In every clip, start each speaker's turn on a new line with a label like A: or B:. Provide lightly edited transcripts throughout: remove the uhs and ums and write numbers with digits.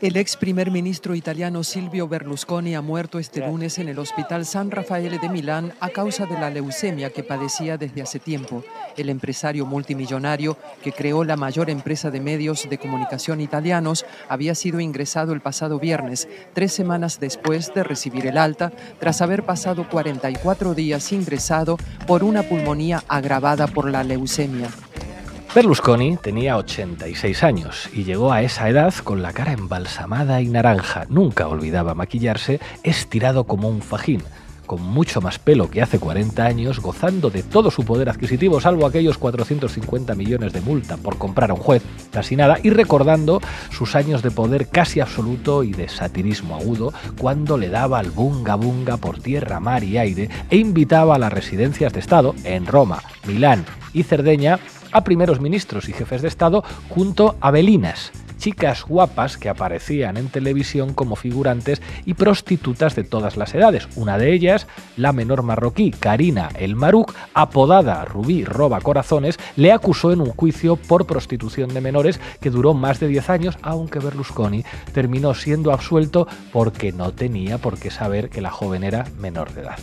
A: El ex primer ministro italiano Silvio Berlusconi ha muerto este lunes en el Hospital San Raffaele de Milán a causa de la leucemia que padecía desde hace tiempo. El empresario multimillonario, que creó la mayor empresa de medios de comunicación italianos, había sido ingresado el pasado viernes, 3 semanas después de recibir el alta, tras haber pasado 44 días ingresado por una pulmonía agravada por la leucemia.
B: Berlusconi tenía 86 años y llegó a esa edad con la cara embalsamada y naranja. Nunca olvidaba maquillarse, estirado como un fajín, con mucho más pelo que hace 40 años, gozando de todo su poder adquisitivo, salvo aquellos 450 millones de multa por comprar a un juez, casi nada, y recordando sus años de poder casi absoluto y de satirismo agudo, cuando le daba al bunga bunga por tierra, mar y aire e invitaba a las residencias de Estado en Roma, Milán y Cerdeña a primeros ministros y jefes de Estado junto a belinas, chicas guapas que aparecían en televisión como figurantes y prostitutas de todas las edades. Una de ellas, la menor marroquí Karina El Marouk, apodada Rubí Roba Corazones, le acusó en un juicio por prostitución de menores que duró más de 10 años, aunque Berlusconi terminó siendo absuelto porque no tenía por qué saber que la joven era menor de edad.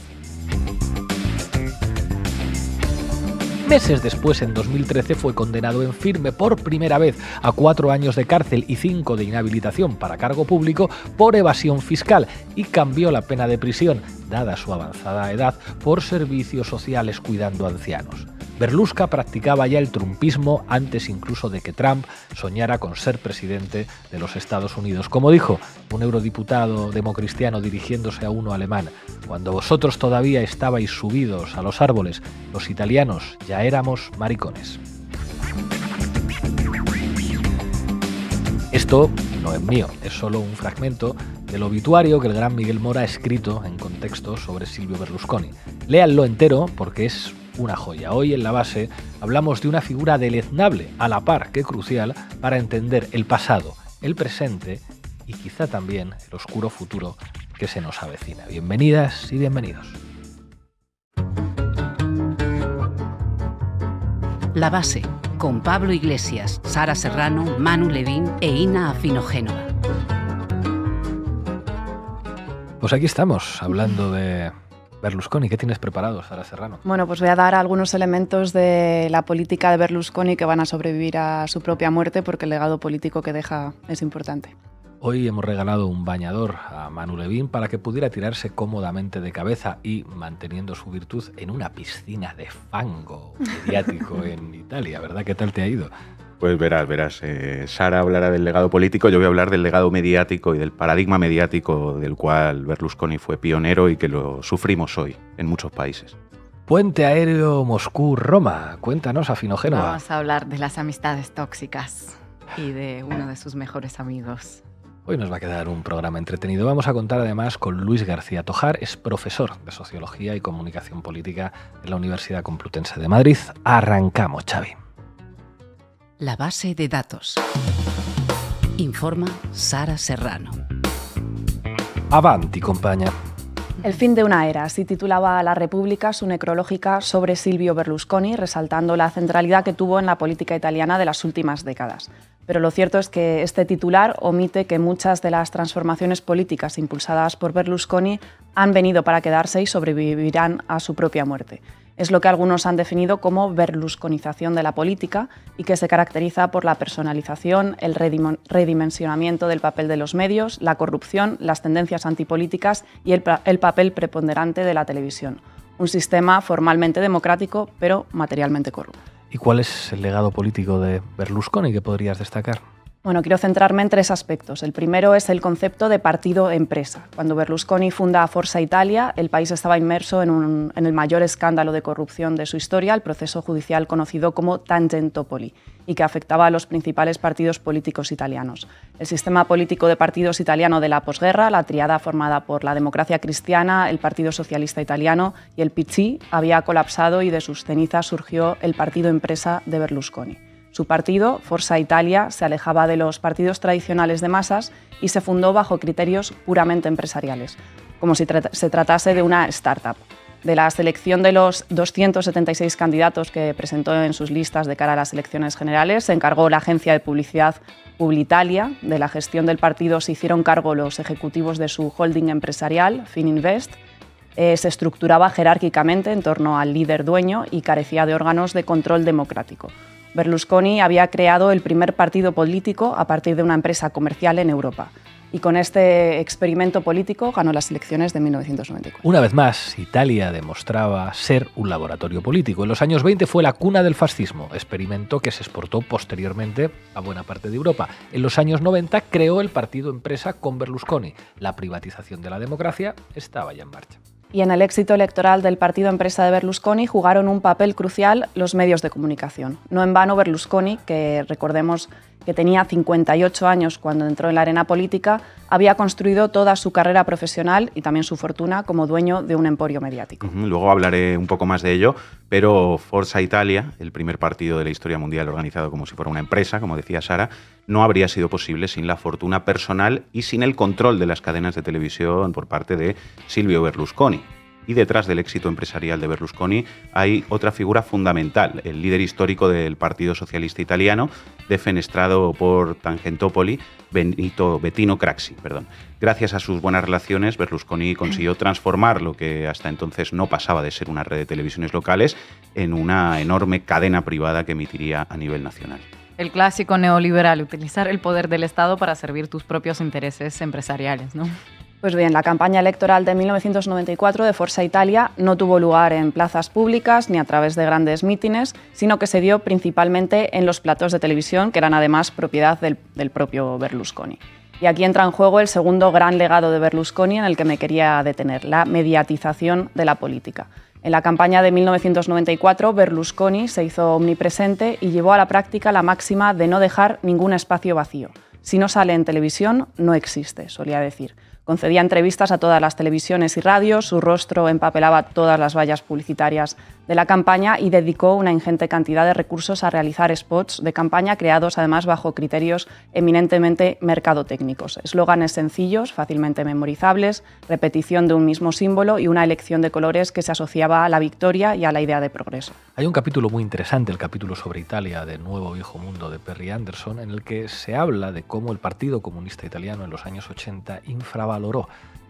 B: Meses después, en 2013, fue condenado en firme por primera vez a 4 años de cárcel y 5 de inhabilitación para cargo público por evasión fiscal y cambió la pena de prisión, dada su avanzada edad, por servicios sociales cuidando ancianos. Berlusca practicaba ya el trumpismo antes incluso de que Trump soñara con ser presidente de los Estados Unidos. Como dijo un eurodiputado democristiano dirigiéndose a uno alemán, cuando vosotros todavía estabais subidos a los árboles, los italianos ya éramos maricones. Esto no es mío, es solo un fragmento del obituario que el gran Miguel Mora ha escrito en contexto sobre Silvio Berlusconi. Léanlo entero porque es una joya. Hoy en La Base hablamos de una figura deleznable, a la par que crucial, para entender el pasado, el presente y quizá también el oscuro futuro que se nos avecina. Bienvenidas y bienvenidos.
C: La Base, con Pablo Iglesias, Sara Serrano, Manu Levín e Ina Afinogénova.
B: Pues aquí estamos, hablando de Berlusconi. ¿Qué tienes preparado, Sara Serrano?
D: Bueno, pues voy a dar algunos elementos de la política de Berlusconi que van a sobrevivir a su propia muerte, porque el legado político que deja es importante.
B: Hoy hemos regalado un bañador a Manu Levín para que pudiera tirarse cómodamente de cabeza y manteniendo su virtud en una piscina de fango mediático en Italia, ¿verdad? ¿Qué tal te ha ido?
E: Pues verás. Sara hablará del legado político, yo voy a hablar del legado mediático y del paradigma mediático del cual Berlusconi fue pionero y que lo sufrimos hoy en muchos países.
B: Puente aéreo Moscú-Roma. Cuéntanos, Afinogénova.
F: Vamos a hablar de las amistades tóxicas y de uno de sus mejores amigos.
B: Hoy nos va a quedar un programa entretenido. Vamos a contar además con Luis García Tojar, es profesor de Sociología y Comunicación Política en la Universidad Complutense de Madrid. Arrancamos, Xavi.
C: La Base de datos. Informa Sara Serrano.
B: Avanti, compañía.
D: El fin de una era, así titulaba La República su necrológica sobre Silvio Berlusconi, resaltando la centralidad que tuvo en la política italiana de las últimas décadas. Pero lo cierto es que este titular omite que muchas de las transformaciones políticas impulsadas por Berlusconi han venido para quedarse y sobrevivirán a su propia muerte. Es lo que algunos han definido como berlusconización de la política y que se caracteriza por la personalización, el redimensionamiento del papel de los medios, la corrupción, las tendencias antipolíticas y el papel preponderante de la televisión. Un sistema formalmente democrático, pero materialmente corrupto.
B: ¿Y cuál es el legado político de Berlusconi que podrías destacar?
D: Bueno, quiero centrarme en 3 aspectos. El primero es el concepto de partido-empresa. Cuando Berlusconi funda Forza Italia, el país estaba inmerso en el mayor escándalo de corrupción de su historia, el proceso judicial conocido como Tangentopoli, y que afectaba a los principales partidos políticos italianos. El sistema político de partidos italiano de la posguerra, la tríada formada por la Democracia Cristiana, el Partido Socialista Italiano y el PC, había colapsado y de sus cenizas surgió el partido empresa de Berlusconi. Su partido, Forza Italia, se alejaba de los partidos tradicionales de masas y se fundó bajo criterios puramente empresariales, como si se tratase de una startup. De la selección de los 276 candidatos que presentó en sus listas de cara a las elecciones generales, se encargó la agencia de publicidad Publitalia. De la gestión del partido se hicieron cargo los ejecutivos de su holding empresarial, Fininvest. Se estructuraba jerárquicamente en torno al líder dueño y carecía de órganos de control democrático. Berlusconi había creado el primer partido político a partir de una empresa comercial en Europa. Y con este experimento político ganó las elecciones de 1994.
B: Una vez más, Italia demostraba ser un laboratorio político. En los años 20 fue la cuna del fascismo, experimento que se exportó posteriormente a buena parte de Europa. En los años 90 creó el partido empresa con Berlusconi. La privatización de la democracia estaba ya en marcha.
D: Y en el éxito electoral del partido empresa de Berlusconi jugaron un papel crucial los medios de comunicación. No en vano Berlusconi, que recordemos que tenía 58 años cuando entró en la arena política, había construido toda su carrera profesional y también su fortuna como dueño de un emporio mediático.
E: Luego hablaré un poco más de ello, pero Forza Italia, el primer partido de la historia mundial organizado como si fuera una empresa, como decía Sara, no habría sido posible sin la fortuna personal y sin el control de las cadenas de televisión por parte de Silvio Berlusconi. Y detrás del éxito empresarial de Berlusconi hay otra figura fundamental, el líder histórico del Partido Socialista Italiano, defenestrado por Tangentopoli, Bettino Craxi. Gracias a sus buenas relaciones, Berlusconi consiguió transformar lo que hasta entonces no pasaba de ser una red de televisiones locales en una enorme cadena privada que emitiría a nivel nacional.
F: El clásico neoliberal, utilizar el poder del Estado para servir tus propios intereses empresariales, ¿no?
D: Pues bien, la campaña electoral de 1994 de Forza Italia no tuvo lugar en plazas públicas ni a través de grandes mítines, sino que se dio principalmente en los platós de televisión, que eran además propiedad del propio Berlusconi. Y aquí entra en juego el segundo gran legado de Berlusconi en el que me quería detener, la mediatización de la política. En la campaña de 1994, Berlusconi se hizo omnipresente y llevó a la práctica la máxima de no dejar ningún espacio vacío. Si no sale en televisión, no existe, solía decir. Concedía entrevistas a todas las televisiones y radios, su rostro empapelaba todas las vallas publicitarias de la campaña y dedicó una ingente cantidad de recursos a realizar spots de campaña creados además bajo criterios eminentemente mercadotécnicos. Eslóganes sencillos, fácilmente memorizables, repetición de un mismo símbolo y una elección de colores que se asociaba a la victoria y a la idea de progreso.
B: Hay un capítulo muy interesante, el capítulo sobre Italia de Nuevo Viejo Mundo de Perry Anderson, en el que se habla de cómo el Partido Comunista Italiano en los años 80 infravaloró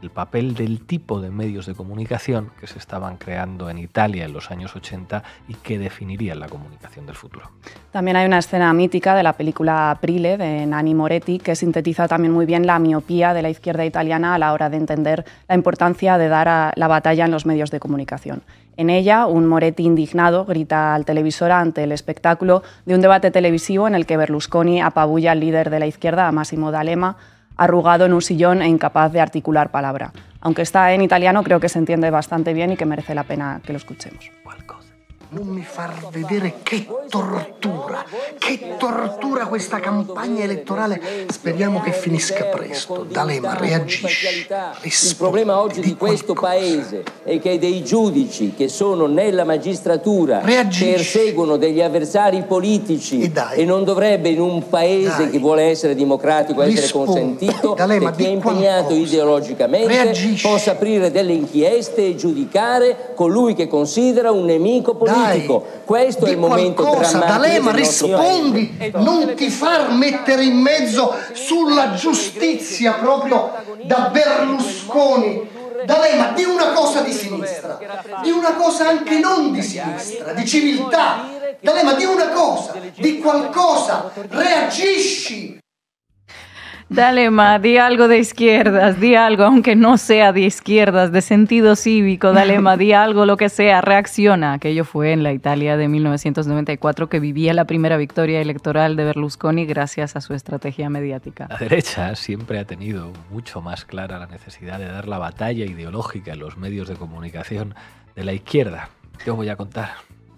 B: el papel del tipo de medios de comunicación que se estaban creando en Italia en los años 80 y que definirían la comunicación del futuro.
D: También hay una escena mítica de la película Aprile de Nanni Moretti que sintetiza también muy bien la miopía de la izquierda italiana a la hora de entender la importancia de dar la batalla en los medios de comunicación. En ella, un Moretti indignado grita al televisor ante el espectáculo de un debate televisivo en el que Berlusconi apabulla al líder de la izquierda, a Massimo D'Alema, arrugado en un sillón e incapaz de articular palabra. Aunque está en italiano, creo que se entiende bastante bien y que merece la pena que lo escuchemos.
G: Non mi far vedere che tortura questa campagna elettorale. Speriamo che finisca presto. D'Alema, reagisci.
H: Il problema oggi di questo paese è che dei giudici che sono nella magistratura perseguono degli avversari politici e non dovrebbe in un paese che vuole essere democratico essere consentito che chi è impegnato ideologicamente possa aprire delle inchieste e giudicare colui che considera un nemico politico. Questo è il momento drammatico.
G: D'Alema, rispondi, non ti far mettere in mezzo sulla giustizia proprio da Berlusconi. D'Alema, di una cosa di sinistra, di una cosa anche non di sinistra, di civiltà. D'Alema, di una cosa, di qualcosa, reagisci.
F: D'Alema, di algo de izquierdas, di algo, aunque no sea de izquierdas, de sentido cívico. D'Alema, di algo, lo que sea, reacciona. Aquello fue en la Italia de 1994 que vivía la primera victoria electoral de Berlusconi gracias a su estrategia mediática.
B: La derecha siempre ha tenido mucho más clara la necesidad de dar la batalla ideológica en los medios de comunicación de la izquierda. ¿Qué os voy a contar?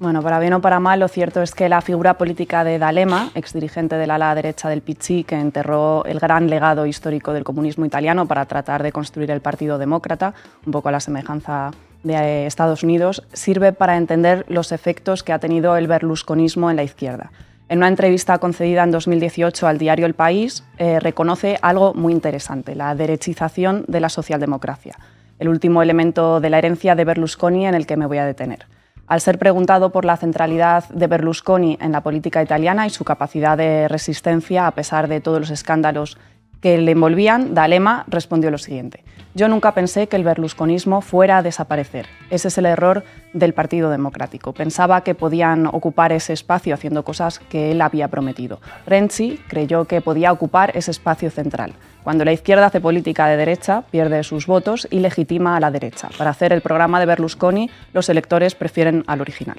D: Bueno, para bien o para mal, lo cierto es que la figura política de D'Alema, exdirigente del ala derecha del PC, que enterró el gran legado histórico del comunismo italiano para tratar de construir el Partido Demócrata, un poco a la semejanza de Estados Unidos, sirve para entender los efectos que ha tenido el berlusconismo en la izquierda. En una entrevista concedida en 2018 al diario El País, reconoce algo muy interesante, la derechización de la socialdemocracia. el último elemento de la herencia de Berlusconi en el que me voy a detener. Al ser preguntado por la centralidad de Berlusconi en la política italiana y su capacidad de resistencia a pesar de todos los escándalos que le envolvían, D'Alema respondió lo siguiente: yo nunca pensé que el berlusconismo fuera a desaparecer. Ese es el error del Partido Democrático. Pensaba que podían ocupar ese espacio haciendo cosas que él había prometido. Renzi creyó que podía ocupar ese espacio central. Cuando la izquierda hace política de derecha, pierde sus votos y legitima a la derecha. Para hacer el programa de Berlusconi, los electores prefieren al original.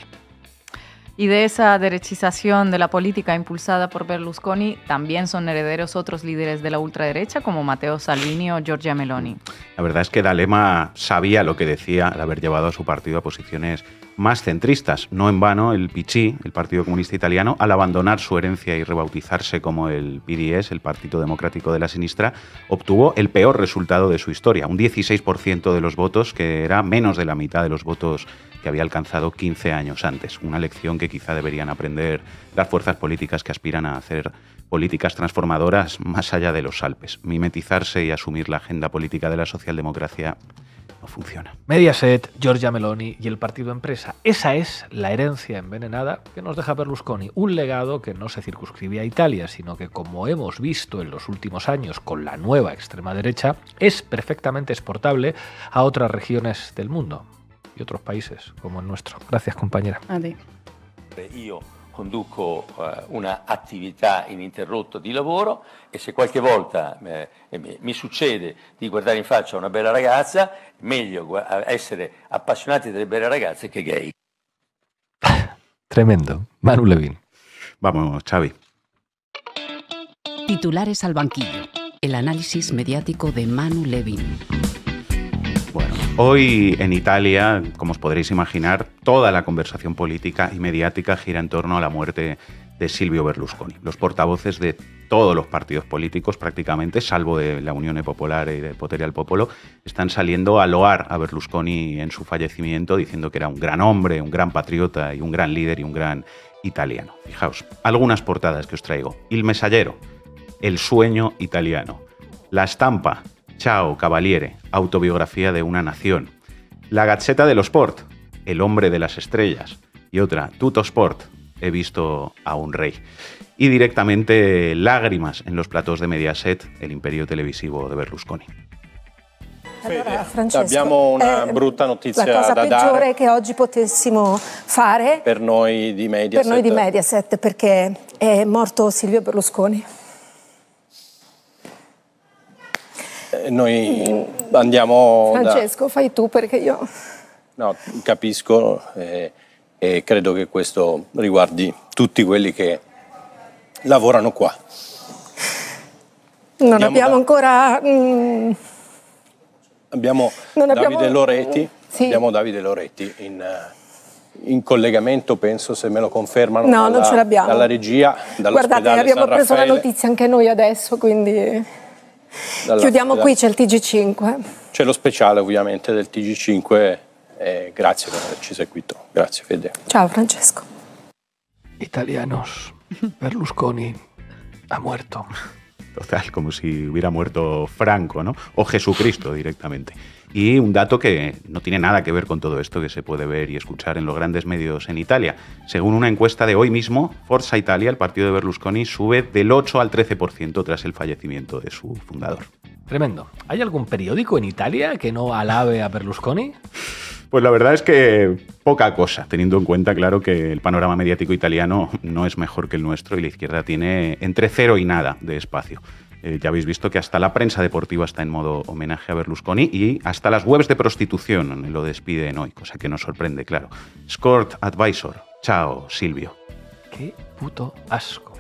F: Y de esa derechización de la política impulsada por Berlusconi también son herederos otros líderes de la ultraderecha como Matteo Salvini o Giorgia Meloni.
E: La verdad es que D'Alema sabía lo que decía al haber llevado a su partido a posiciones más centristas. No en vano, el PC, el Partido Comunista Italiano, al abandonar su herencia y rebautizarse como el PDS, el Partido Democrático de la Sinistra, obtuvo el peor resultado de su historia, un 16% de los votos, que era menos de la mitad de los votos que había alcanzado 15 años antes. Una lección que quizá deberían aprender las fuerzas políticas que aspiran a hacer políticas transformadoras más allá de los Alpes. Mimetizarse y asumir la agenda política de la socialdemocracia no funciona.
B: Mediaset, Giorgia Meloni y el Partido Empresa. Esa es la herencia envenenada que nos deja Berlusconi. Un legado que no se circunscribe a Italia, sino que, como hemos visto en los últimos años con la nueva extrema derecha, es perfectamente exportable a otras regiones del mundo y otros países como el nuestro. Gracias, compañera.
D: A ti.
I: Io conduco una attività ininterrotta di lavoro e se qualche volta mi succede di guardare in faccia una bella ragazza, meglio essere appassionati delle belle ragazze che gay.
B: Tremendo. Manu Levin.
E: Vamos, Xavi.
C: Titulares al banquillo. El análisis mediático de Manu Levin.
E: Bueno, hoy en Italia, como os podréis imaginar, toda la conversación política y mediática gira en torno a la muerte de Silvio Berlusconi. Los portavoces de todos los partidos políticos, prácticamente, salvo de la Unione Popolare y de Potere al Popolo, están saliendo a loar a Berlusconi en su fallecimiento, diciendo que era un gran hombre, un gran patriota y un gran líder y un gran italiano. Fijaos, algunas portadas que os traigo. Il Messaggero, El sueño italiano. La Stampa, Ciao Cavaliere, autobiografía de una nación. La Gazzetta dello Sport, El hombre de las estrellas. Y otra, Tutto Sport, he visto a un rey. Y directamente lágrimas en los platós de Mediaset, el imperio televisivo de Berlusconi.
J: Allora, Francesco, abbiamo una brutta notizia da dare. La cosa peggiore che oggi potessimo fare per noi di Mediaset, perché è morto Silvio Berlusconi. Noi andiamo Francesco, fai tu perché io... No, capisco e credo che questo riguardi tutti quelli che lavorano qua. Non abbiamo ancora... Abbiamo Davide Loretti, sì. Abbiamo Davide Loretti in collegamento, penso, se me lo confermano, no, non ce l'abbiamo. Dalla regia, dall'ospedale San Raffaele. Guardate, abbiamo preso la notizia anche noi adesso, quindi... Chiudiamo qui, c'è il TG5. C'è lo speciale ovviamente del TG5 e grazie per averci seguito. Grazie Fede. Ciao Francesco.
B: Italianos, Berlusconi ha muerto.
E: Total, como si hubiera muerto Franco, ¿no? O Jesucristo directamente. Y un dato que no tiene nada que ver con todo esto que se puede ver y escuchar en los grandes medios en Italia. Según una encuesta de hoy mismo, Forza Italia, el partido de Berlusconi, sube del 8 al 13% tras el fallecimiento de su fundador.
B: Tremendo. ¿Hay algún periódico en Italia que no alabe a Berlusconi?
E: Pues la verdad es que poca cosa, teniendo en cuenta, claro, que el panorama mediático italiano no es mejor que el nuestro y la izquierda tiene entre 0 y nada de espacio. Ya habéis visto que hasta la prensa deportiva está en modo homenaje a Berlusconi y hasta las webs de prostitución lo despiden hoy, cosa que nos sorprende, claro. Escort Advisor, chao Silvio.
B: Qué puto asco.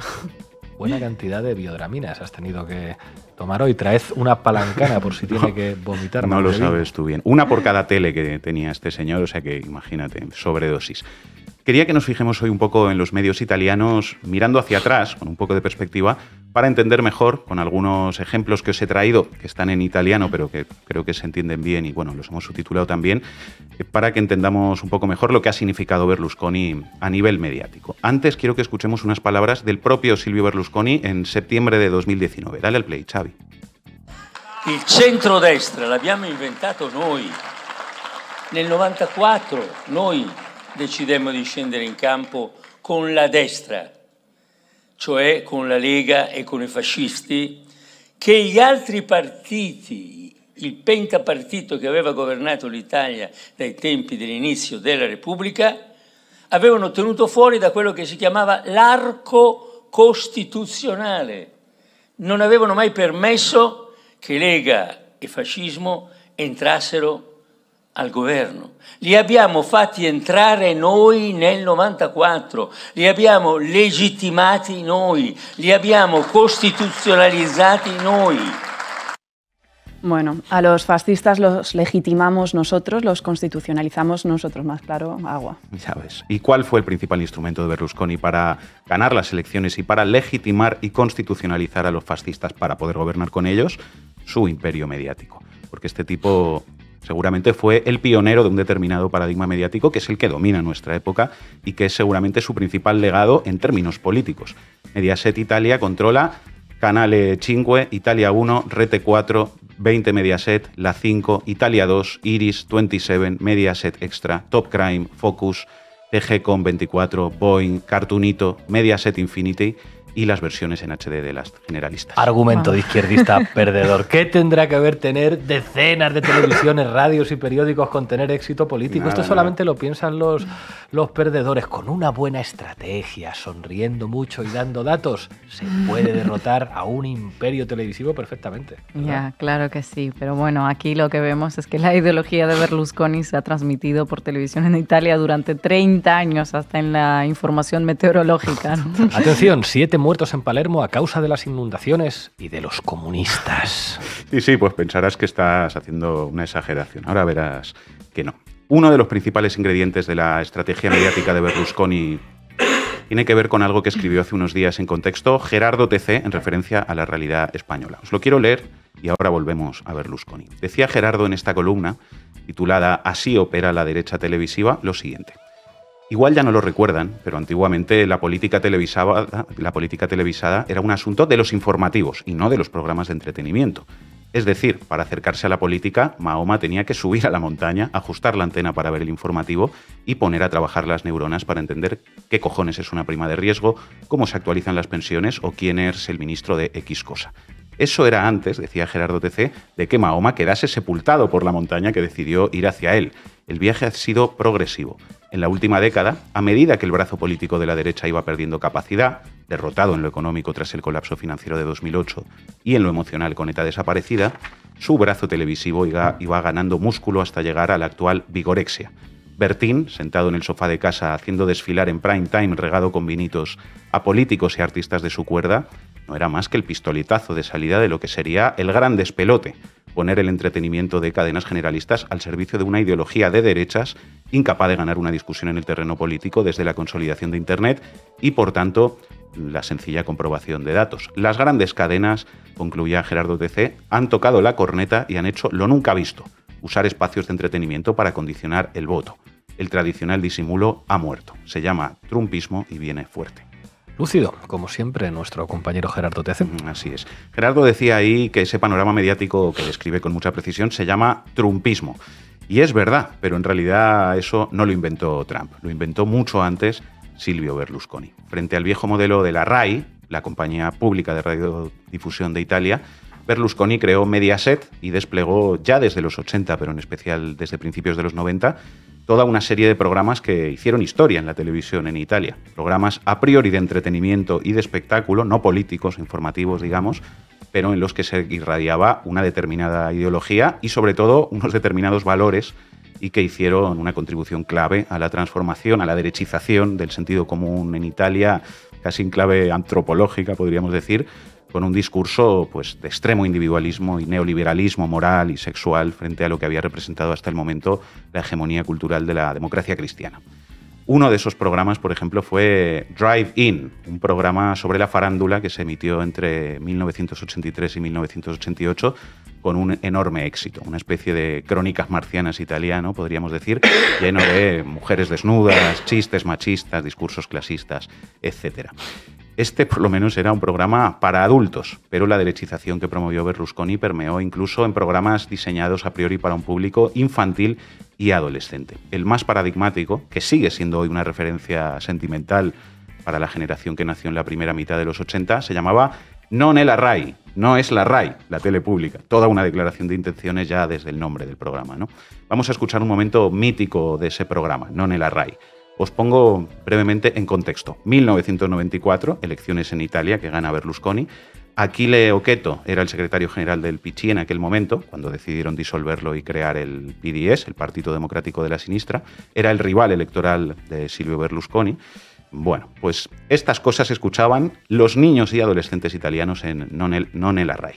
B: Buena cantidad de biodraminas has tenido que tomar hoy. Traed una palancana por si tiene que vomitar.
E: No lo sabes tú bien. Una por cada tele que tenía este señor, o sea que imagínate, sobredosis. Quería que nos fijemos hoy un poco en los medios italianos, mirando hacia atrás, con un poco de perspectiva, para entender mejor, con algunos ejemplos que os he traído, que están en italiano, pero que creo que se entienden bien y, bueno, los hemos subtitulado también, para que entendamos un poco mejor lo que ha significado Berlusconi a nivel mediático. Antes quiero que escuchemos unas palabras del propio Silvio Berlusconi en septiembre de 2019. Dale al play, Xavi.
I: Il centrodestra l'abbiamo inventato noi. Nel 94 noi decidemmo di scendere in campo con la destra, cioè con la Lega e con i fascisti, che gli altri partiti, il pentapartito che aveva governato l'Italia dai tempi dell'inizio della Repubblica, avevano tenuto fuori da quello che si chiamava l'arco costituzionale. Non avevano mai permesso che Lega e fascismo entrassero al governo. Li abbiamo fatti entrare noi nel 94, li abbiamo legittimati noi, li abbiamo costituzionalizzati noi.
D: Bueno, a los fascistas los legitimamos nosotros, los constitucionalizamos nosotros, más claro, agua.
E: Ya ves. ¿Y cuál fue el principal instrumento de Berlusconi para ganar las elecciones y para legitimar y constitucionalizar a los fascistas para poder gobernar con ellos? Su imperio mediático. Porque este tipo seguramente fue el pionero de un determinado paradigma mediático que es el que domina nuestra época y que es seguramente su principal legado en términos políticos. Mediaset Italia controla Canale 5, Italia 1, Rete 4, 20 Mediaset, La 5, Italia 2, Iris, 27, Mediaset Extra, Top Crime, Focus, TGcom 24, Boeing, Cartoonito, Mediaset Infinity y las versiones en HD de las generalistas.
B: Argumento de izquierdista perdedor. ¿Qué tendrá que ver tener decenas de televisiones, radios y periódicos con tener éxito político? Esto solamente lo piensan los perdedores. Con una buena estrategia, sonriendo mucho y dando datos, se puede derrotar a un imperio televisivo perfectamente, ¿verdad?
F: Ya, claro que sí. Pero bueno, aquí lo que vemos es que la ideología de Berlusconi se ha transmitido por televisión en Italia durante 30 años, hasta en la información meteorológica, ¿no?
B: Atención, 7 muertos en Palermo a causa de las inundaciones y de los comunistas.
E: Sí, pues pensarás que estás haciendo una exageración. Ahora verás que no. Uno de los principales ingredientes de la estrategia mediática de Berlusconi tiene que ver con algo que escribió hace unos días en Contexto Gerardo TC en referencia a la realidad española. Os lo quiero leer y ahora volvemos a Berlusconi. Decía Gerardo en esta columna, titulada Así opera la derecha televisiva, lo siguiente. Igual ya no lo recuerdan, pero antiguamente la política televisada era un asunto de los informativos y no de los programas de entretenimiento. Es decir, para acercarse a la política, Mahoma tenía que subir a la montaña, ajustar la antena para ver el informativo y poner a trabajar las neuronas para entender qué cojones es una prima de riesgo, cómo se actualizan las pensiones o quién es el ministro de X cosa. Eso era antes, decía Gerardo TC, de que Mahoma quedase sepultado por la montaña que decidió ir hacia él. El viaje ha sido progresivo. En la última década, a medida que el brazo político de la derecha iba perdiendo capacidad, derrotado en lo económico tras el colapso financiero de 2008 y en lo emocional con ETA desaparecida, su brazo televisivo iba ganando músculo hasta llegar a la actual vigorexia. Bertín, sentado en el sofá de casa haciendo desfilar en prime time regado con vinitos a políticos y artistas de su cuerda, no era más que el pistoletazo de salida de lo que sería el gran despelote, poner el entretenimiento de cadenas generalistas al servicio de una ideología de derechas incapaz de ganar una discusión en el terreno político desde la consolidación de Internet y, por tanto, la sencilla comprobación de datos. Las grandes cadenas, concluía Gerardo TC, han tocado la corneta y han hecho lo nunca visto, usar espacios de entretenimiento para condicionar el voto. El tradicional disimulo ha muerto. Se llama trumpismo y viene fuerte.
B: Lúcido, como siempre, nuestro compañero Gerardo TC.
E: Así es. Gerardo decía ahí que ese panorama mediático que describe con mucha precisión se llama trumpismo. Y es verdad, pero en realidad eso no lo inventó Trump. Lo inventó mucho antes Silvio Berlusconi. Frente al viejo modelo de la RAI, la compañía pública de radiodifusión de Italia, Berlusconi creó Mediaset y desplegó ya desde los 80, pero en especial desde principios de los 90, toda una serie de programas que hicieron historia en la televisión en Italia. Programas a priori de entretenimiento y de espectáculo, no políticos, informativos, digamos, pero en los que se irradiaba una determinada ideología y sobre todo unos determinados valores y que hicieron una contribución clave a la transformación, a la derechización del sentido común en Italia, casi en clave antropológica, podríamos decir, con un discurso pues, de extremo individualismo y neoliberalismo moral y sexual frente a lo que había representado hasta el momento la hegemonía cultural de la democracia cristiana. Uno de esos programas, por ejemplo, fue Drive In, un programa sobre la farándula que se emitió entre 1983 y 1988 con un enorme éxito, una especie de crónicas marcianas italiano, podríamos decir, lleno de mujeres desnudas, chistes machistas, discursos clasistas, etc. Este por lo menos era un programa para adultos, pero la derechización que promovió Berlusconi permeó incluso en programas diseñados a priori para un público infantil y adolescente. El más paradigmático, que sigue siendo hoy una referencia sentimental para la generación que nació en la primera mitad de los 80, se llamaba Non è la Rai, no es la Rai, la tele pública. Toda una declaración de intenciones ya desde el nombre del programa, ¿no? Vamos a escuchar un momento mítico de ese programa, Non è la Rai. Os pongo brevemente en contexto. 1994, elecciones en Italia que gana Berlusconi. Achille Occhetto era el secretario general del PC en aquel momento, cuando decidieron disolverlo y crear el PDS, el Partito Democrático de la Sinistra. Era el rival electoral de Silvio Berlusconi. Bueno, pues estas cosas se escuchaban los niños y adolescentes italianos en Non è la Rai.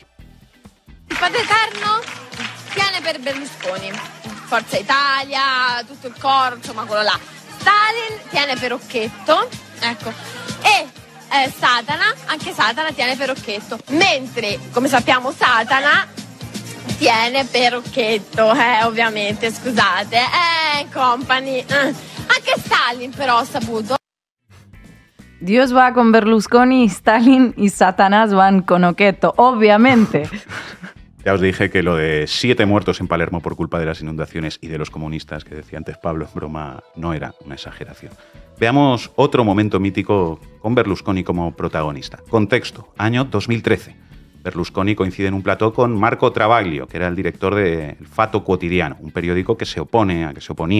K: Il padre eterno tiene per Berlusconi, Forza Italia, tutto il coro, insomma quello là. Stalin tiene per Occhetto, ecco, e Satana, anche Satana tiene per Occhetto, mentre, come sappiamo, Satana tiene per Occhetto, ovviamente, scusate, company. Anche Stalin però ha saputo.
F: Dios va con Berlusconi, Stalin y Satanás van con Occhetto, obviamente.
E: Ya os dije que lo de 7 muertos en Palermo por culpa de las inundaciones y de los comunistas, que decía antes Pablo en broma, no era una exageración. Veamos otro momento mítico con Berlusconi como protagonista. Contexto, año 2013. Berlusconi coincide en un plató con Marco Travaglio, que era el director de El Fatto Quotidiano, un periódico que se oponía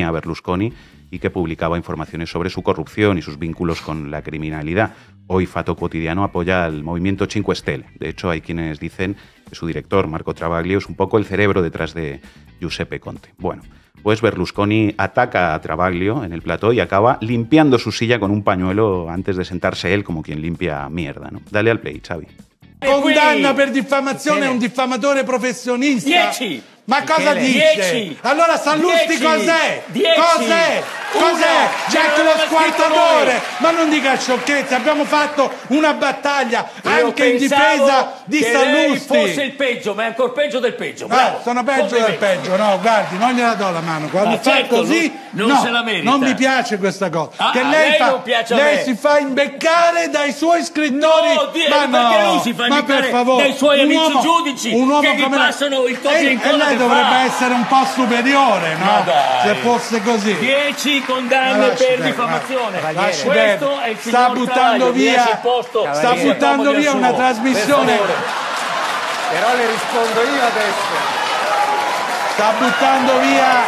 E: a Berlusconi y que publicaba informaciones sobre su corrupción y sus vínculos con la criminalidad. Hoy Fatto Quotidiano apoya al movimiento Cinque Stelle. De hecho, hay quienes dicen que su director, Marco Travaglio, es un poco el cerebro detrás de Giuseppe Conte. Bueno, pues Berlusconi ataca a Travaglio en el plató y acaba limpiando su silla con un pañuelo antes de sentarse él como quien limpia mierda, ¿no? Dale al play, Xavi.
L: Condanna per diffamazione un diffamatore professionista.
I: 10.
L: Ma cosa dice?
I: 10.
L: Allora Sallusti cos'è?
I: 10.
L: Cos'è? Jack lo squartatore! Ma non dica sciocchezze, abbiamo fatto una battaglia anche in difesa di Sallusti.
I: Lei fosse il peggio, ma è ancora peggio del peggio.
L: Sono peggio del peggio, no, guardi, non gliela do la mano. Quando fa così,
I: non se la merita.
L: Non mi piace questa cosa. Che
I: lei non piace a me.
L: Lei si fa imbeccare dai suoi scrittori.
I: Perché lui si fa imbeccare dai suoi amici giudici che gli passano il copia e incolla.
L: Lei dovrebbe essere un po' superiore, no? Se fosse così.
I: 10 condanne per diffamazione. Questo è il
L: sta buttando via una trasmissione.
M: Però le rispondo io adesso.
L: Sta buttando via.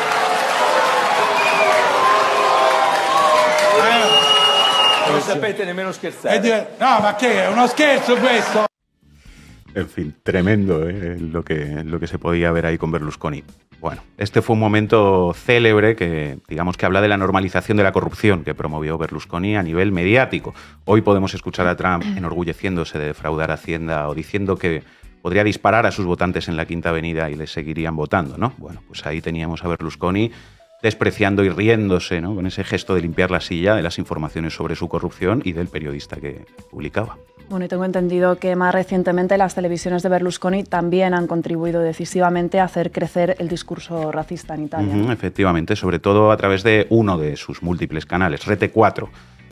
I: Non sapete nemmeno scherzare.
L: No, ma che è uno scherzo questo?
E: En fin, tremendo lo que se podía ver ahí con Berlusconi. Bueno, este fue un momento célebre que, digamos, que habla de la normalización de la corrupción que promovió Berlusconi a nivel mediático. Hoy podemos escuchar a Trump enorgulleciéndose de defraudar Hacienda o diciendo que podría disparar a sus votantes en la Quinta Avenida y les seguirían votando, ¿no? Bueno, pues ahí teníamos a Berlusconi despreciando y riéndose, ¿no?, con ese gesto de limpiar la silla de las informaciones sobre su corrupción y del periodista que publicaba.
D: Bueno, y tengo entendido que más recientemente las televisiones de Berlusconi también han contribuido decisivamente a hacer crecer el discurso racista en Italia.
E: Efectivamente, sobre todo a través de uno de sus múltiples canales, Rete 4.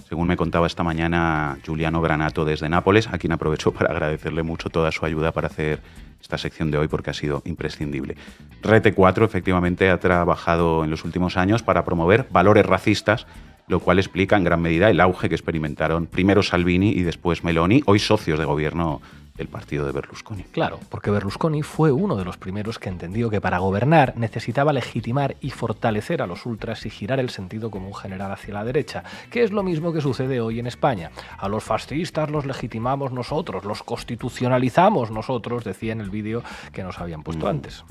E: Según me contaba esta mañana Giuliano Granato desde Nápoles, a quien aprovecho para agradecerle mucho toda su ayuda para hacer esta sección de hoy porque ha sido imprescindible. Rete 4 efectivamente ha trabajado en los últimos años para promover valores racistas, lo cual explica en gran medida el auge que experimentaron primero Salvini y después Meloni, hoy socios de gobierno del partido de Berlusconi.
B: Claro, porque Berlusconi fue uno de los primeros que entendió que para gobernar necesitaba legitimar y fortalecer a los ultras y girar el sentido común general hacia la derecha, que es lo mismo que sucede hoy en España. A los fascistas los legitimamos nosotros, los constitucionalizamos nosotros, decía en el vídeo que nos habían puesto antes.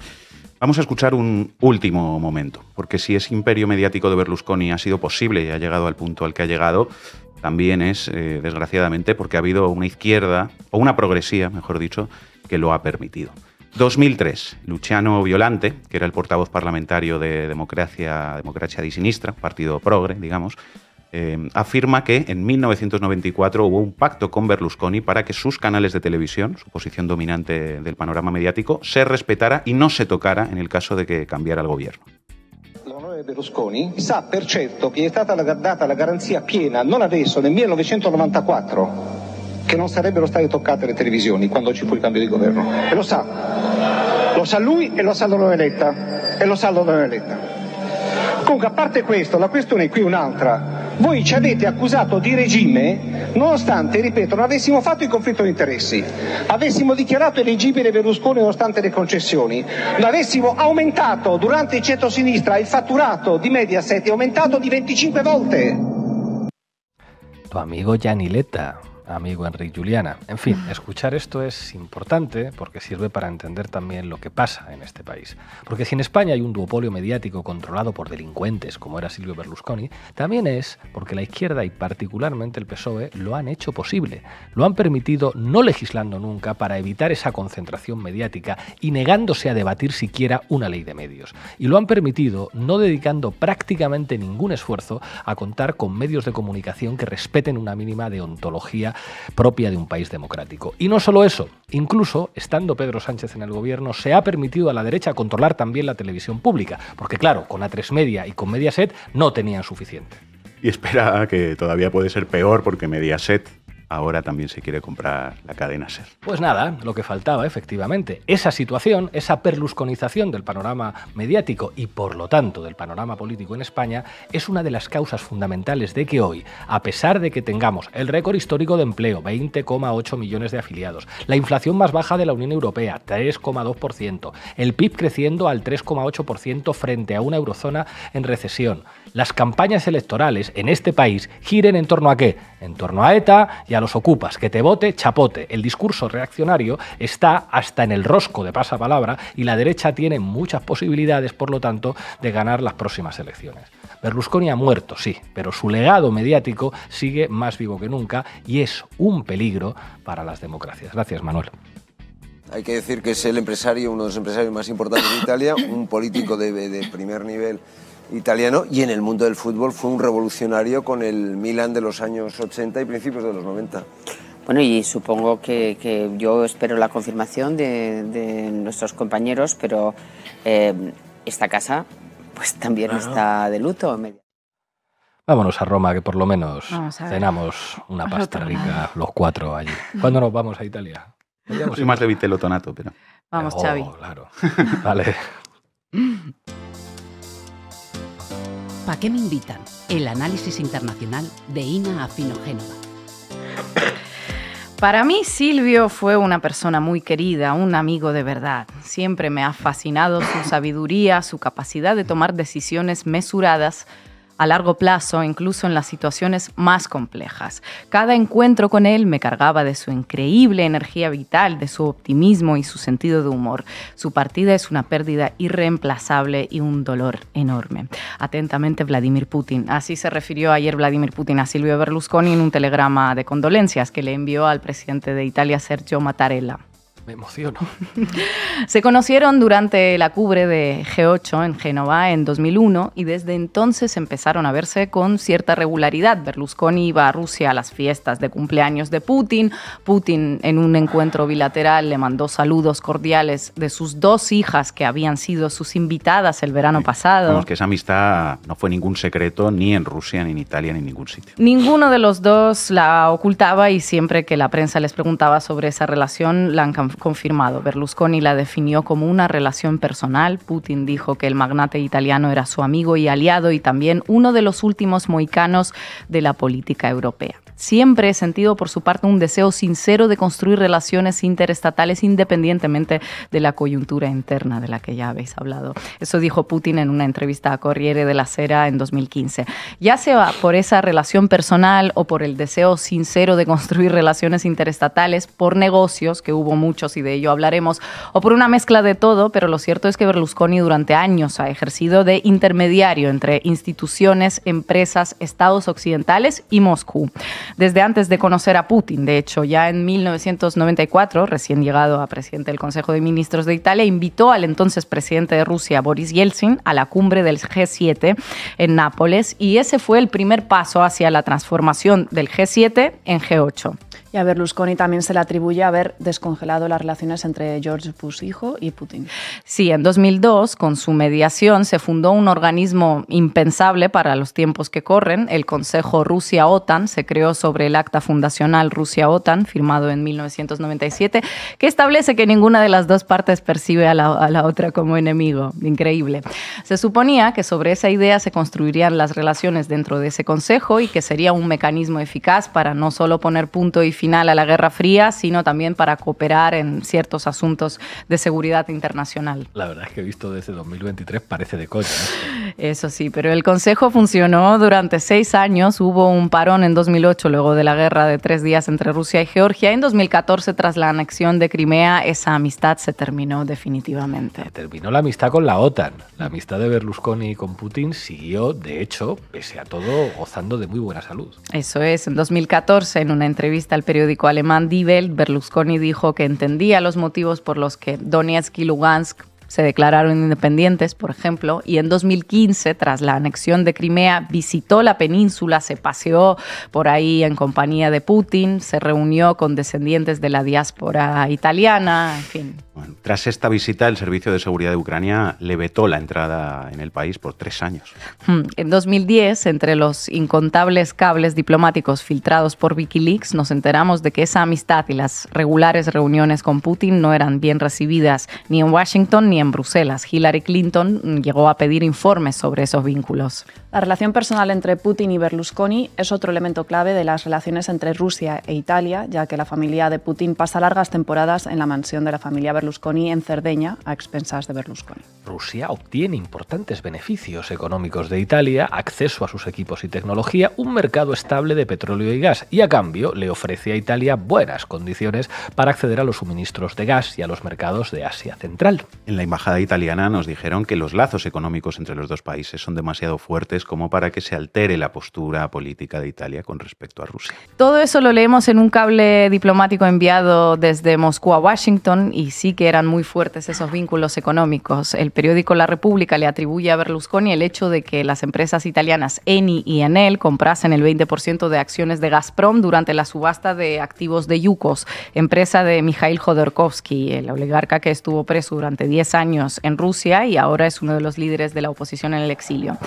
E: Vamos a escuchar un último momento, porque si ese imperio mediático de Berlusconi ha sido posible y ha llegado al punto al que ha llegado, también es, desgraciadamente, porque ha habido una izquierda, o una progresía, mejor dicho, que lo ha permitido. 2003, Luciano Violante, que era el portavoz parlamentario de Democrazia di Sinistra, partido progre, digamos, afirma que en 1994 hubo un pacto con Berlusconi para que sus canales de televisión, su posición dominante del panorama mediático, se respetara y no se tocara en el caso de que cambiara el gobierno.
N: L'onorevole Berlusconi sa per certo che è stata data la garanzia piena, non adesso, nel 1994, che non sarebbero state toccate le televisioni quando ci fu il cambio di governo. E lo sa lui e lo sa Loro Letta. Comunque, a parte questo, la questione qui è un'altra. Voi ci avete accusato di regime nonostante, ripeto, non avessimo fatto il conflitto di interessi, avessimo dichiarato eleggibile Berlusconi nonostante le concessioni, non avessimo aumentato durante il centro-sinistra il fatturato di Mediaset, è aumentato di 25 volte.
B: Tu amigo Gianni Letta, amigo Enric Juliana. En fin, escuchar esto es importante porque sirve para entender también lo que pasa en este país. Porque si en España hay un duopolio mediático controlado por delincuentes, como era Silvio Berlusconi, también es porque la izquierda y particularmente el PSOE lo han hecho posible. Lo han permitido no legislando nunca para evitar esa concentración mediática y negándose a debatir siquiera una ley de medios. Y lo han permitido no dedicando prácticamente ningún esfuerzo a contar con medios de comunicación que respeten una mínima deontología propia de un país democrático. Y no solo eso, incluso estando Pedro Sánchez en el gobierno, se ha permitido a la derecha controlar también la televisión pública, porque claro, con A3 Media y con Mediaset no tenían suficiente.
E: Y espera que todavía puede ser peor porque Mediaset ahora también se quiere comprar la cadena SER.
B: Pues nada, lo que faltaba, efectivamente. Esa situación, esa perlusconización del panorama mediático y, por lo tanto, del panorama político en España, es una de las causas fundamentales de que hoy, a pesar de que tengamos el récord histórico de empleo, 20,8 millones de afiliados, la inflación más baja de la Unión Europea, 3,2%, el PIB creciendo al 3,8% frente a una eurozona en recesión, las campañas electorales en este país giren en torno a ¿qué? En torno a ETA y a los ocupas, que te vote, chapote. El discurso reaccionario está hasta en el rosco de pasapalabra y la derecha tiene muchas posibilidades, por lo tanto, de ganar las próximas elecciones. Berlusconi ha muerto, sí, pero su legado mediático sigue más vivo que nunca y es un peligro para las democracias. Gracias, Manuel.
O: Hay que decir que es el empresario, uno de los empresarios más importantes de Italia, un político de primer nivel italiano, y en el mundo del fútbol fue un revolucionario con el Milan de los años 80 y principios de los 90.
P: Bueno, y supongo que yo espero la confirmación de nuestros compañeros, pero esta casa pues también está de luto.
B: Vámonos a Roma, que por lo menos cenamos una pasta rica los cuatro allí. ¿Cuándo nos vamos a Italia?
E: Soy más de Vitello Tonato, pero...
F: Vamos, Xavi.
B: Claro. Vale.
C: ¿Para qué me invitan? El análisis internacional de Ina Afino-Génova.
F: Para mí, Silvio fue una persona muy querida, un amigo de verdad. Siempre me ha fascinado su sabiduría, su capacidad de tomar decisiones mesuradas a largo plazo, incluso en las situaciones más complejas. Cada encuentro con él me cargaba de su increíble energía vital, de su optimismo y su sentido de humor. Su partida es una pérdida irreemplazable y un dolor enorme. Atentamente, Vladimir Putin. Así se refirió ayer Vladimir Putin a Silvio Berlusconi en un telegrama de condolencias que le envió al presidente de Italia, Sergio Mattarella.
B: Me emociono.
F: Se conocieron durante la cumbre de G8 en Génova en 2001 y desde entonces empezaron a verse con cierta regularidad. Berlusconi iba a Rusia a las fiestas de cumpleaños de Putin. Putin, en un encuentro bilateral, le mandó saludos cordiales de sus dos hijas que habían sido sus invitadas el verano pasado.
E: Vamos, que esa amistad no fue ningún secreto ni en Rusia, ni en Italia, ni en ningún sitio.
F: Ninguno de los dos la ocultaba y siempre que la prensa les preguntaba sobre esa relación la han confirmado. Berlusconi la definió como una relación personal. Putin dijo que el magnate italiano era su amigo y aliado y también uno de los últimos mohicanos de la política europea. Siempre he sentido por su parte un deseo sincero de construir relaciones interestatales independientemente de la coyuntura interna de la que ya habéis hablado. Eso dijo Putin en una entrevista a Corriere della Sera en 2015. Ya sea por esa relación personal o por el deseo sincero de construir relaciones interestatales, por negocios, que hubo muchos y de ello hablaremos, o por una mezcla de todo, pero lo cierto es que Berlusconi durante años ha ejercido de intermediario entre instituciones, empresas, estados occidentales y Moscú. Desde antes de conocer a Putin, de hecho, ya en 1994, recién llegado a presidente del Consejo de Ministros de Italia, invitó al entonces presidente de Rusia, Boris Yeltsin, a la cumbre del G7 en Nápoles, y ese fue el primer paso hacia la transformación del G7 en G8.
D: Y a Berlusconi también se le atribuye haber descongelado las relaciones entre George Bush hijo y Putin.
F: Sí, en 2002, con su mediación, se fundó un organismo impensable para los tiempos que corren. El Consejo Rusia-OTAN se creó sobre el acta fundacional Rusia-OTAN, firmado en 1997, que establece que ninguna de las dos partes percibe a la otra como enemigo. Increíble. Se suponía que sobre esa idea se construirían las relaciones dentro de ese consejo y que sería un mecanismo eficaz para no solo poner punto y final a la Guerra Fría, sino también para cooperar en ciertos asuntos de seguridad internacional.
B: La verdad es que visto desde 2023 parece de coña, ¿no?
F: Eso sí, pero el Consejo funcionó durante 6 años. Hubo un parón en 2008, luego de la guerra de 3 días entre Rusia y Georgia. En 2014, tras la anexión de Crimea, esa amistad se terminó definitivamente.
B: Terminó la amistad con la OTAN. La amistad de Berlusconi con Putin siguió, de hecho, pese a todo, gozando de muy buena salud.
F: Eso es. En 2014, en una entrevista al periódico alemán Die Welt, Berlusconi dijo que entendía los motivos por los que Donetsk y Lugansk se declararon independientes, por ejemplo, y en 2015, tras la anexión de Crimea, visitó la península, se paseó por ahí en compañía de Putin, se reunió con descendientes de la diáspora italiana, en fin.
E: Bueno, tras esta visita, el Servicio de Seguridad de Ucrania le vetó la entrada en el país por 3 años.
F: En 2010, entre los incontables cables diplomáticos filtrados por Wikileaks, nos enteramos de que esa amistad y las regulares reuniones con Putin no eran bien recibidas ni en Washington ni en Bruselas. Hillary Clinton llegó a pedir informes sobre esos vínculos.
D: La relación personal entre Putin y Berlusconi es otro elemento clave de las relaciones entre Rusia e Italia, ya que la familia de Putin pasa largas temporadas en la mansión de la familia Berlusconi en Cerdeña, a expensas de Berlusconi.
B: Rusia obtiene importantes beneficios económicos de Italia, acceso a sus equipos y tecnología, un mercado estable de petróleo y gas, y a cambio le ofrece a Italia buenas condiciones para acceder a los suministros de gas y a los mercados de Asia Central.
E: En la embajada italiana nos dijeron que los lazos económicos entre los dos países son demasiado fuertes como para que se altere la postura política de Italia con respecto a Rusia.
F: Todo eso lo leemos en un cable diplomático enviado desde Moscú a Washington, y sí que eran muy fuertes esos vínculos económicos. El periódico La República le atribuye a Berlusconi el hecho de que las empresas italianas Eni y Enel comprasen el 20% de acciones de Gazprom durante la subasta de activos de Yukos, empresa de Mikhail Jodorkovsky, el oligarca que estuvo preso durante 10 años en Rusia y ahora es uno de los líderes de la oposición en el exilio.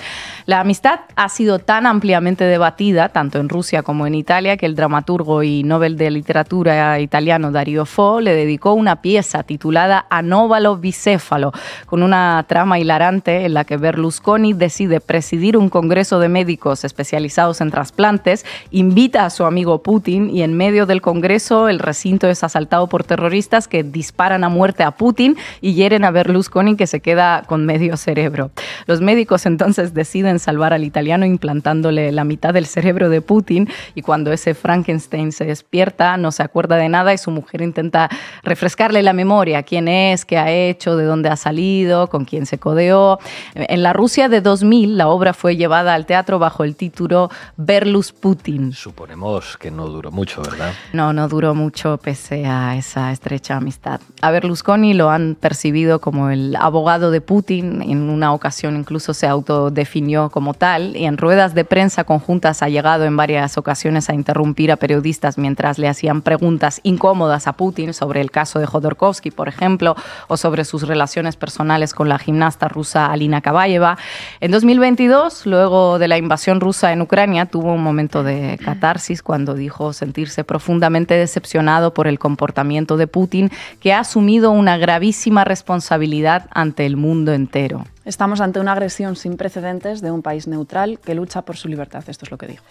F: La amistad ha sido tan ampliamente debatida, tanto en Rusia como en Italia, que el dramaturgo y Nobel de Literatura italiano Dario Fo le dedicó una pieza titulada Anóbalo bicéfalo, con una trama hilarante en la que Berlusconi decide presidir un congreso de médicos especializados en trasplantes, invita a su amigo Putin y en medio del congreso el recinto es asaltado por terroristas que disparan a muerte a Putin y hieren a Berlusconi, que se queda con medio cerebro. Los médicos entonces deciden salvar al italiano implantándole la mitad del cerebro de Putin, y cuando ese Frankenstein se despierta no se acuerda de nada y su mujer intenta refrescarle la memoria, quién es, qué ha hecho, de dónde ha salido, con quién se codeó. En la Rusia de 2000 la obra fue llevada al teatro bajo el título Berlus Putin.
B: Suponemos que no duró mucho, ¿verdad?
F: No duró mucho pese a esa estrecha amistad. A Berlusconi lo han percibido como el abogado de Putin, en una ocasión incluso se autodefinió como tal, y en ruedas de prensa conjuntas ha llegado en varias ocasiones a interrumpir a periodistas mientras le hacían preguntas incómodas a Putin sobre el caso de Jodorkovsky, por ejemplo, o sobre sus relaciones personales con la gimnasta rusa Alina Kabayeva. En 2022, luego de la invasión rusa en Ucrania, tuvo un momento de catarsis cuando dijo sentirse profundamente decepcionado por el comportamiento de Putin, que ha asumido una gravísima responsabilidad ante el mundo entero.
D: Estamos ante una agresión sin precedentes de un país neutral que lucha por su libertad. Esto es lo que dijo.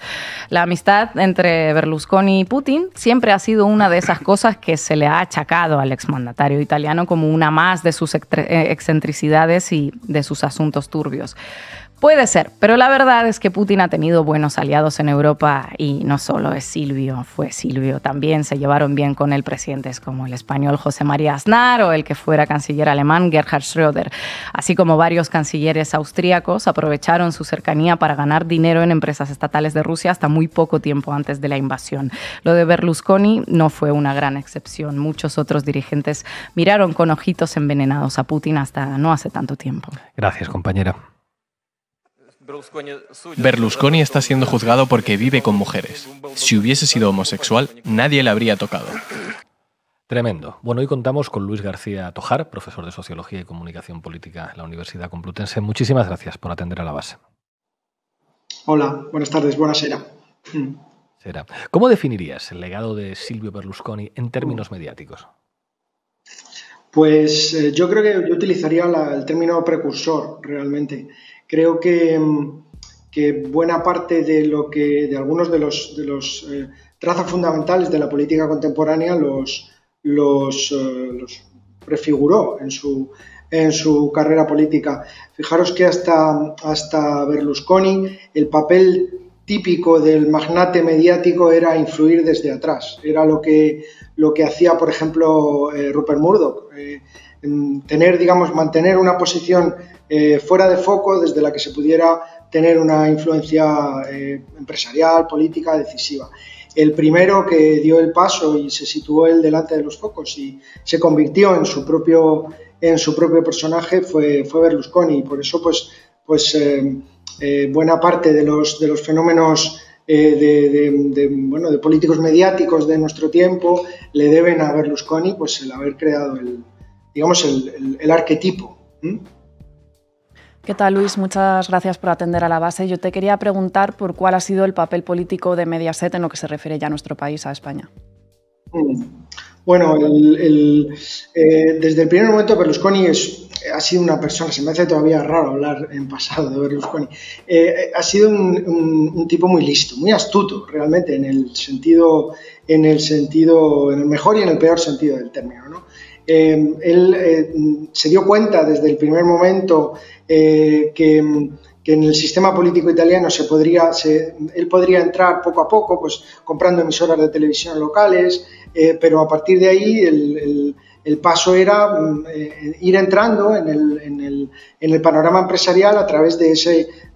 F: La amistad entre Berlusconi y Putin siempre ha sido una de esas cosas que se le ha achacado al exmandatario italiano como una más de sus excentricidades y de sus asuntos turbios. Puede ser, pero la verdad es que Putin ha tenido buenos aliados en Europa y no solo es Silvio, fue Silvio. También se llevaron bien con él presidentes como el español José María Aznar o el que fuera canciller alemán Gerhard Schröder, así como varios cancilleres austríacos aprovecharon su cercanía para ganar dinero en empresas estatales de Rusia hasta muy poco tiempo antes de la invasión. Lo de Berlusconi no fue una gran excepción. Muchos otros dirigentes miraron con ojitos envenenados a Putin hasta no hace tanto tiempo.
B: Gracias, compañera.
Q: Berlusconi está siendo juzgado porque vive con mujeres. Si hubiese sido homosexual, nadie le habría tocado.
B: Tremendo. Bueno, hoy contamos con Luis García Tojar, profesor de Sociología y Comunicación Política en la Universidad Complutense. Muchísimas gracias por atender a La Base.
R: Hola, buenas tardes, buonasera.
B: ¿Cómo definirías el legado de Silvio Berlusconi en términos mediáticos?
R: Pues yo creo que yo utilizaría el término precursor, realmente. Creo que buena parte de algunos de los trazos fundamentales de la política contemporánea los prefiguró en su carrera política. Fijaros que hasta Berlusconi el papel típico del magnate mediático era influir desde atrás. Era lo que hacía, por ejemplo, Rupert Murdoch. Mantener una posición fuera de foco desde la que se pudiera tener una influencia empresarial, política, decisiva. El primero que dio el paso y se situó él delante de los focos y se convirtió en su propio personaje fue Berlusconi. Y por eso, buena parte de los fenómenos de políticos mediáticos de nuestro tiempo le deben a Berlusconi el haber creado el arquetipo.
D: ¿Qué tal, Luis? Muchas gracias por atender a La Base. Yo te quería preguntar por cuál ha sido el papel político de Mediaset en lo que se refiere ya a nuestro país, a España.
R: Bueno, desde el primer momento Berlusconi ha sido una persona, se me hace todavía raro hablar en pasado de Berlusconi, ha sido un tipo muy listo, muy astuto realmente en el mejor y en el peor sentido del término, ¿no? Él se dio cuenta desde el primer momento que en el sistema político italiano él podría entrar poco a poco, comprando emisoras de televisión locales, pero a partir de ahí el paso era ir entrando en el panorama empresarial a través de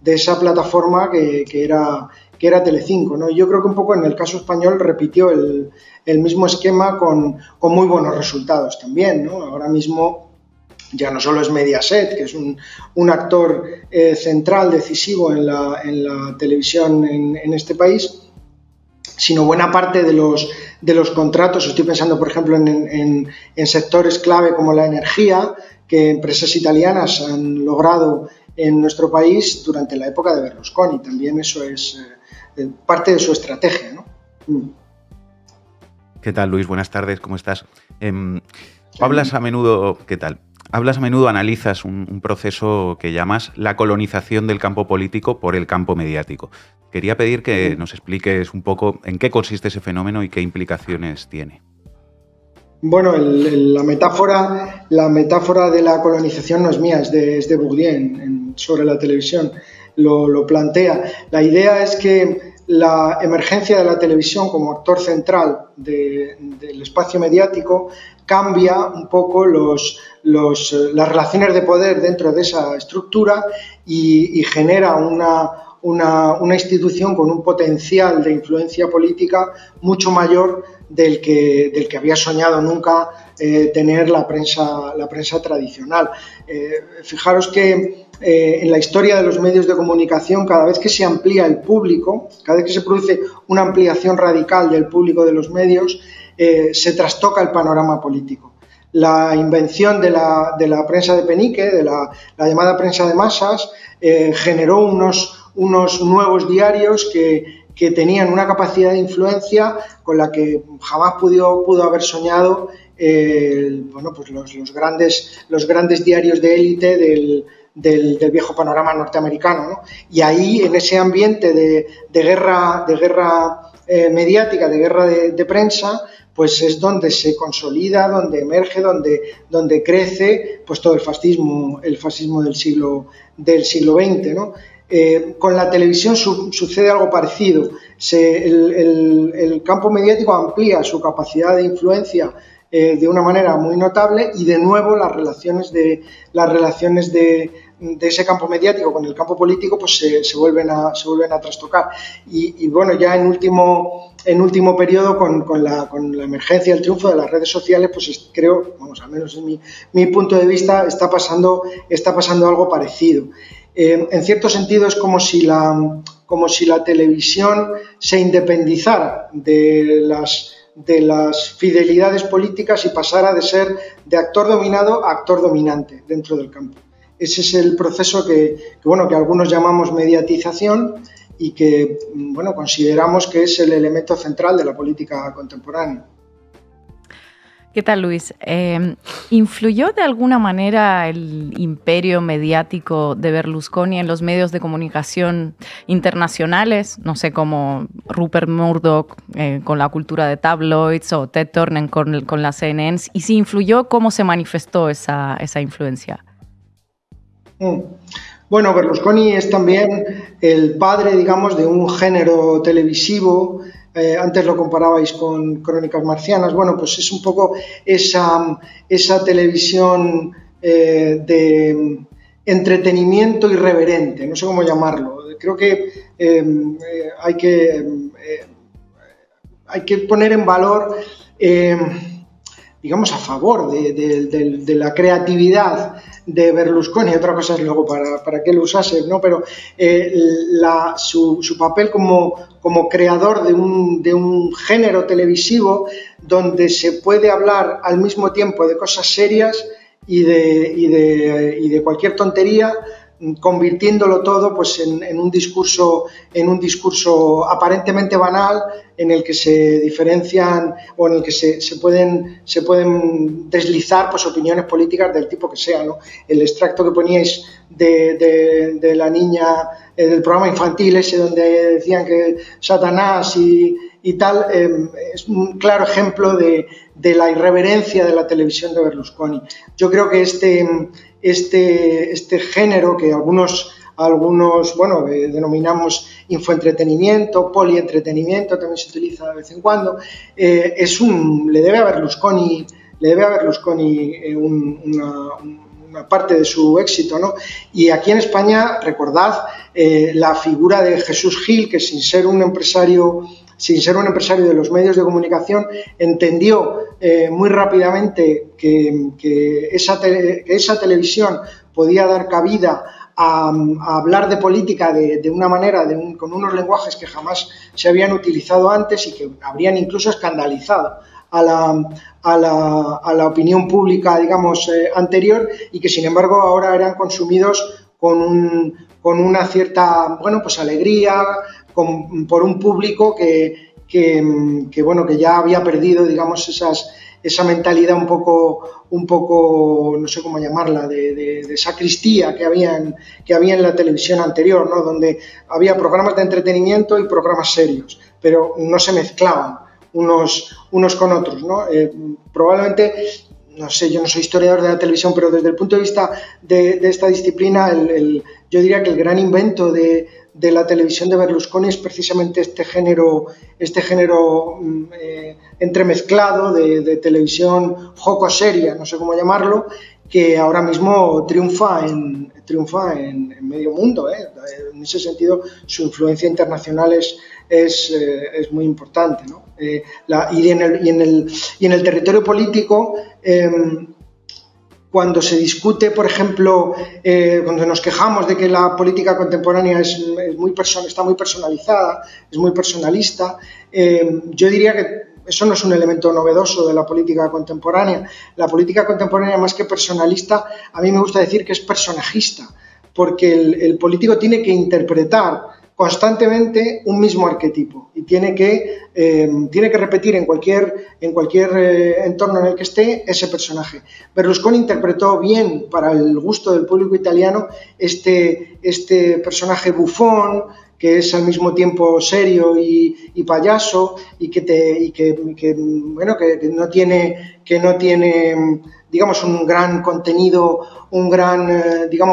R: esa plataforma que era Telecinco, ¿no? Yo creo que un poco en el caso español repitió el mismo esquema con muy buenos resultados también, ¿no? Ahora mismo ya no solo es Mediaset, que es un actor central, decisivo en la televisión en este país, sino buena parte de los contratos. Estoy pensando, por ejemplo, en sectores clave como la energía, que empresas italianas han logrado en nuestro país durante la época de Berlusconi. También eso es parte de su estrategia, ¿no?
E: ¿Qué tal, Luis? Buenas tardes, ¿cómo estás? Hablas a menudo, ¿qué tal? Analizas un proceso que llamas la colonización del campo político por el campo mediático. Quería pedir que nos expliques un poco en qué consiste ese fenómeno y qué implicaciones tiene.
R: Bueno, la metáfora de la colonización no es mía, es de Bourdieu sobre la televisión. Lo plantea. La idea es que la emergencia de la televisión como actor central del espacio mediático cambia un poco las relaciones de poder dentro de esa estructura y genera una institución con un potencial de influencia política mucho mayor del que había soñado nunca tener la prensa tradicional. Fijaros que en la historia de los medios de comunicación, cada vez que se amplía el público, cada vez que se produce una ampliación radical del público de los medios, se trastoca el panorama político. La invención de la prensa de penique, de la llamada prensa de masas, generó unos nuevos diarios que tenían una capacidad de influencia con la que jamás pudo haber soñado los grandes diarios de élite del viejo panorama norteamericano, ¿no? Y ahí, en ese ambiente de guerra mediática, de guerra de prensa, pues es donde se consolida, donde emerge, donde crece todo el fascismo del siglo XX, ¿no? Con la televisión sucede algo parecido. El campo mediático amplía su capacidad de influencia de una manera muy notable y de nuevo las relaciones de ese campo mediático con el campo político se vuelven a trastocar y bueno, ya en último periodo con la emergencia, el triunfo de las redes sociales, creo, al menos en mi punto de vista, está pasando algo parecido. En cierto sentido es como si la televisión se independizara de las fidelidades políticas y pasara de ser de actor dominado a actor dominante dentro del campo. Ese es el proceso que algunos llamamos mediatización y que consideramos que es el elemento central de la política contemporánea.
F: ¿Qué tal, Luis? ¿Influyó de alguna manera el imperio mediático de Berlusconi en los medios de comunicación internacionales? No sé, como Rupert Murdoch con la cultura de tabloids o Ted Turner con las CNN. Y si influyó, ¿cómo se manifestó esa influencia?
R: Bueno, Berlusconi es también el padre, digamos, de un género televisivo. Antes lo comparabais con Crónicas Marcianas. Bueno, pues es un poco esa televisión de entretenimiento irreverente, no sé cómo llamarlo. Creo que hay que poner en valor, digamos, a favor de la creatividad de Berlusconi. Otra cosa es luego para qué lo usase, ¿no? Pero su papel como creador de un género televisivo donde se puede hablar al mismo tiempo de cosas serias y de cualquier tontería, convirtiéndolo todo pues en un discurso aparentemente banal, en el que se diferencian o en el que se pueden deslizar pues opiniones políticas del tipo que sea, ¿no? El extracto que poníais de la niña del programa infantil ese donde decían que Satanás y tal, es un claro ejemplo de la irreverencia de la televisión de Berlusconi. Yo creo que este género que algunos denominamos infoentretenimiento, polientretenimiento, también se utiliza de vez en cuando, le debe a Berlusconi una parte de su éxito, ¿no? Y aquí en España, recordad la figura de Jesús Gil, que sin ser un empresario de los medios de comunicación, entendió muy rápidamente que esa televisión podía dar cabida a hablar de política de una manera, con unos lenguajes que jamás se habían utilizado antes y que habrían incluso escandalizado a la opinión pública, digamos, anterior, y que sin embargo ahora eran consumidos con una cierta, alegría, por un público que ya había perdido, digamos, esa mentalidad un poco, no sé cómo llamarla, de sacristía que había en la televisión anterior, ¿no? Donde había programas de entretenimiento y programas serios, pero no se mezclaban unos con otros, ¿no? Probablemente, no sé, yo no soy historiador de la televisión, pero desde el punto de vista de esta disciplina, yo diría que el gran invento de la televisión de Berlusconi es precisamente este género entremezclado de televisión jocoseria, no sé cómo llamarlo, que ahora mismo triunfa en medio mundo. En ese sentido, su influencia internacional es muy importante, ¿no? Y en el territorio político, cuando se discute, por ejemplo, cuando nos quejamos de que la política contemporánea está muy personalizada, es muy personalista, yo diría que eso no es un elemento novedoso de la política contemporánea. La política contemporánea, más que personalista, a mí me gusta decir que es personajista, porque el político tiene que interpretar constantemente un mismo arquetipo y tiene que repetir en cualquier entorno en el que esté ese personaje. Berlusconi interpretó bien, para el gusto del público italiano, este personaje bufón, que es al mismo tiempo serio y payaso, y que no tiene digamos, un gran contenido, un gran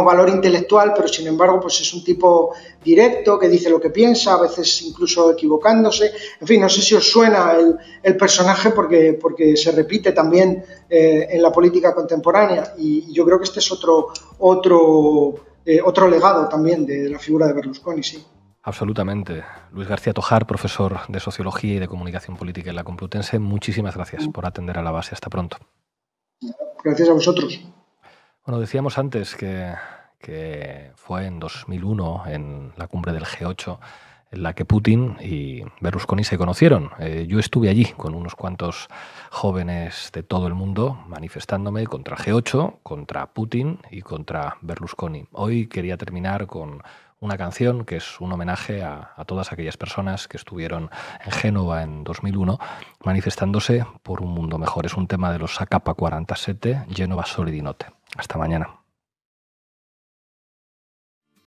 R: valor intelectual, pero sin embargo pues es un tipo directo que dice lo que piensa, a veces incluso equivocándose. En fin, no sé si os suena el personaje porque se repite también en la política contemporánea, y yo creo que este es otro legado también de la figura de Berlusconi, sí.
B: Absolutamente. Luis García Tojar, profesor de Sociología y de Comunicación Política en la Complutense, muchísimas gracias por atender a La Base. Hasta pronto.
R: Gracias a vosotros.
B: Bueno, decíamos antes que que fue en 2001 en la cumbre del G8, en la que Putin y Berlusconi se conocieron. Yo estuve allí con unos cuantos jóvenes de todo el mundo manifestándome contra el G8, contra Putin y contra Berlusconi. Hoy quería terminar con una canción que es un homenaje a todas aquellas personas que estuvieron en Génova en 2001 manifestándose por un mundo mejor. Es un tema de los AK-47, Genova Soli di Notte. Hasta mañana.